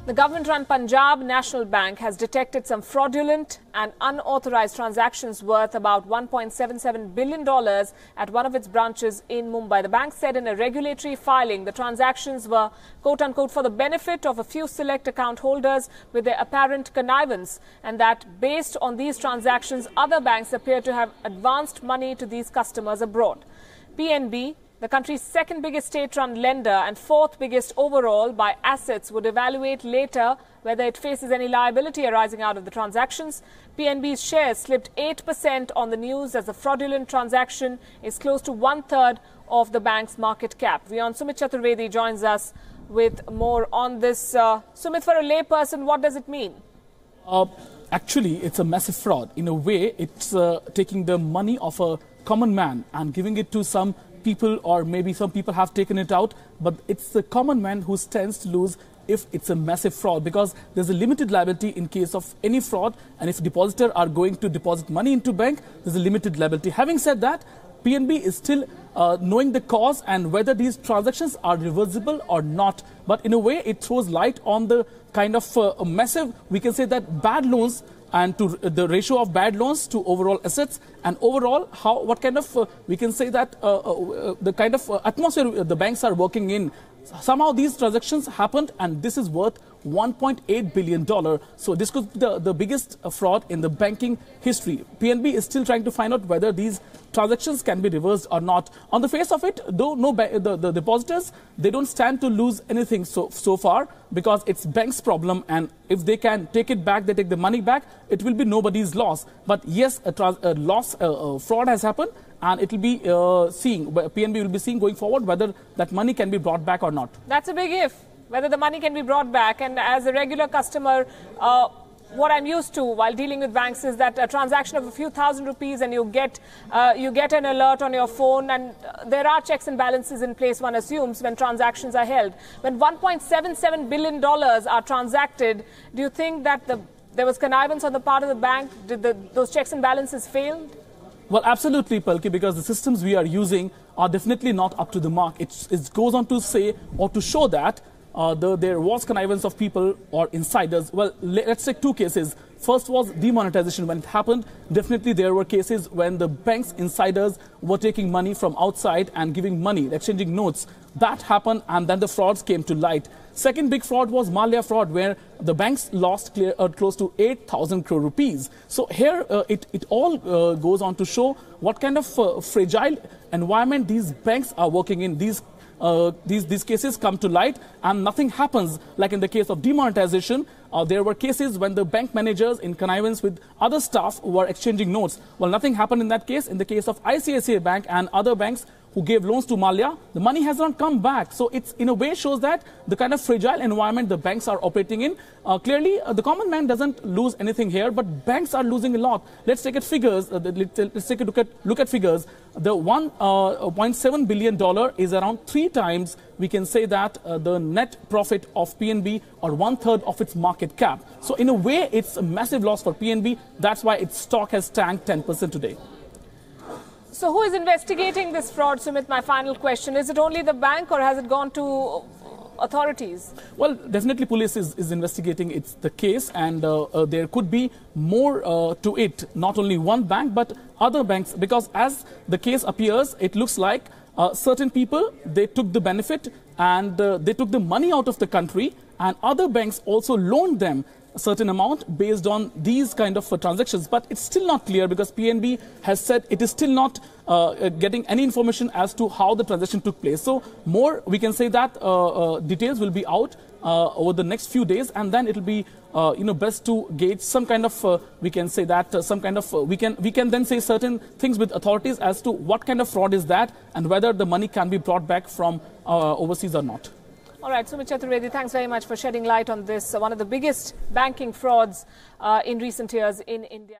The government-run Punjab National Bank has detected some fraudulent and unauthorized transactions worth about $1.77 billion at one of its branches in Mumbai. The bank said in a regulatory filing the transactions were, quote-unquote, for the benefit of a few select account holders with their apparent connivance, and that based on these transactions, other banks appear to have advanced money to these customers abroad. PNB, the country's second biggest state-run lender and fourth biggest overall by assets, would evaluate later whether it faces any liability arising out of the transactions. PNB's shares slipped 8% on the news as the fraudulent transaction is close to one-third of the bank's market cap. WION Sumit Chaturvedi joins us with more on this. Sumit, for a layperson, what does it mean? Actually, it's a massive fraud. In a way, it's taking the money of a common man and giving it to some people, or maybe some people have taken it out, but it's the common man who stands to lose if it's a massive fraud, because there's a limited liability in case of any fraud, and if depositors are going to deposit money into bank, there's a limited liability. Having said that, PNB is still knowing the cause and whether these transactions are reversible or not. But in a way, it throws light on the kind of massive, we can say that bad loans, and to the ratio of bad loans to overall assets, and overall what kind of we can say that the kind of atmosphere the banks are working in. Somehow these transactions happened, and this is worth $1.8 billion. So this could be the biggest fraud in the banking history. PNB is still trying to find out whether these transactions can be reversed or not. On the face of it, though, the depositors, they don't stand to lose anything so far, because it's bank's problem, and if they can take it back, they take the money back, it will be nobody's loss. But yes, a fraud has happened, and it will be PNB will be seeing going forward whether that money can be brought back or not. That's a big if, whether the money can be brought back. And as a regular customer, what I'm used to while dealing with banks is that a transaction of a few thousand rupees and you get an alert on your phone, and there are checks and balances in place, one assumes, when transactions are held. When $1.77 billion are transacted, do you think that there was connivance on the part of the bank? Did those checks and balances fail? Well, absolutely, Palki, because the systems we are using are definitely not up to the mark. It goes on to say or to show that there was connivance of people or insiders. Well, let's take two cases. First was demonetization. When it happened, definitely there were cases when the bank's insiders were taking money from outside and giving money, exchanging notes. That happened, and then the frauds came to light. Second big fraud was Malia fraud, where the banks lost close to 8,000 crore rupees. So here it all goes on to show what kind of fragile environment these banks are working in. These cases come to light and nothing happens. Like in the case of demonetization, there were cases when the bank managers in connivance with other staff were exchanging notes. Well, nothing happened in that case. In the case of ICICI Bank and other banks who gave loans to Malia, the money has not come back. So it's in a way shows that the kind of fragile environment the banks are operating in. Clearly, the common man doesn't lose anything here, but banks are losing a lot. Let's take figures. Let's take a look at figures. The $1.7 billion is around 3 times, we can say that, the net profit of PNB, or one-third of its market cap. So in a way, it's a massive loss for PNB. That's why its stock has tanked 10% today. So who is investigating this fraud, Sumit? My final question. Is it only the bank, or has it gone to authorities? Well, definitely police is investigating the case, and there could be more to it. Not only one bank, but other banks, because as the case appears, it looks like certain people, they took the benefit and they took the money out of the country, and other banks also loaned them a certain amount based on these kind of transactions. But it's still not clear, because PNB has said it is still not getting any information as to how the transaction took place. So more, we can say that details will be out over the next few days, and then it will be best to gauge some kind of we can say that some kind of we can then say certain things with authorities as to what kind of fraud is that, and whether the money can be brought back from overseas or not. All right, Sumit Chaturvedi, thanks very much for shedding light on this, one of the biggest banking frauds in recent years in India.